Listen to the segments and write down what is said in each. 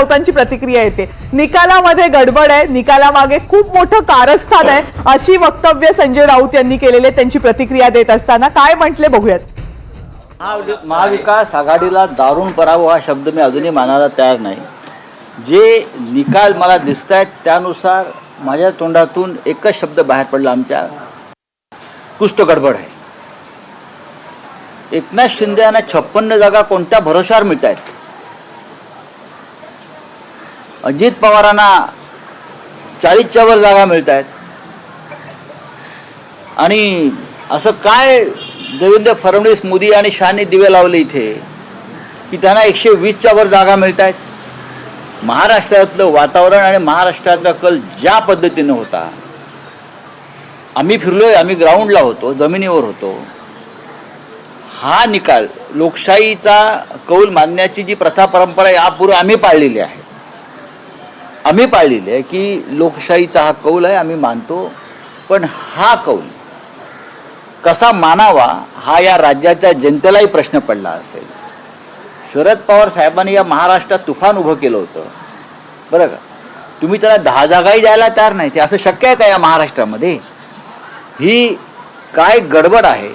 राऊतांची प्रतिक्रिया येते, निकालामध्ये गडबड आहे, निकालामागे खूप मोठं कारस्थान आहे, अशी वक्तव्य संजय राऊत यांनी केलेले, त्यांची प्रतिक्रिया देत असताना काय म्हटले बघूयात. महाविकास आघाडीला दारुण पराभव हा शब्द मी अजूनही मानायला तयार नाही. जे निकाल मला दिसत आहेत त्यानुसार माझ्या तोंडातून एकच शब्द बाहेर पडला, आमच्या कुष्ठ गडबड आहे. एकनाथ शिंदे यांना 56 जागा कोणत्या भरोशावर मिळत आहेत? अजित पवारांना 40च्या वर जागा मिळत आहेत. आणि असं काय देवेंद्र फडणवीस, मोदी आणि शहानी दिवे लावले इथे की त्यांना 120च्या वर जागा मिळत आहेत? महाराष्ट्रातलं वातावरण आणि महाराष्ट्राचा कल ज्या पद्धतीनं होता, आम्ही फिरलोय, आम्ही ग्राउंडला होतो, जमिनीवर होतो. हा निकाल लोकशाहीचा कौल मानण्याची जी प्रथा परंपरा यापूर्वी आम्ही पाळलेली आहे, आम्ही पाळलेली आहे की लोकशाहीचा हा कौल आहे, आम्ही मानतो. पण हा कौल कसा मानावा हा या राज्याच्या जनतेलाही प्रश्न पडला असेल. शरद पवार साहेबांनी या महाराष्ट्रात तुफान उभं केलं होतं, बरं का. तुम्ही त्याला 10 जागाही द्यायला तयार नाही. ते असं शक्य आहे का या महाराष्ट्रामध्ये? ही काय गडबड आहे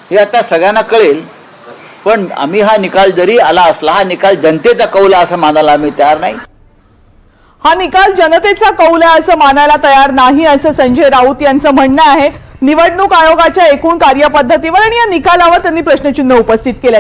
हे आता सगळ्यांना कळेल. पण आम्ही हा निकाल जरी आला असला, हा निकाल जनतेचा कौल आहे असं मानायला आम्ही तयार नाही. हा निकाल जनतेचा कौल आहे असं मानायला तयार नाही, असं संजय राऊत यांचं म्हणणं आहे. निवडणूक आयोगाच्या एकूण कार्यपद्धतीवर आणि या निकालावर त्यांनी प्रश्नचिन्ह उपस्थित केलं.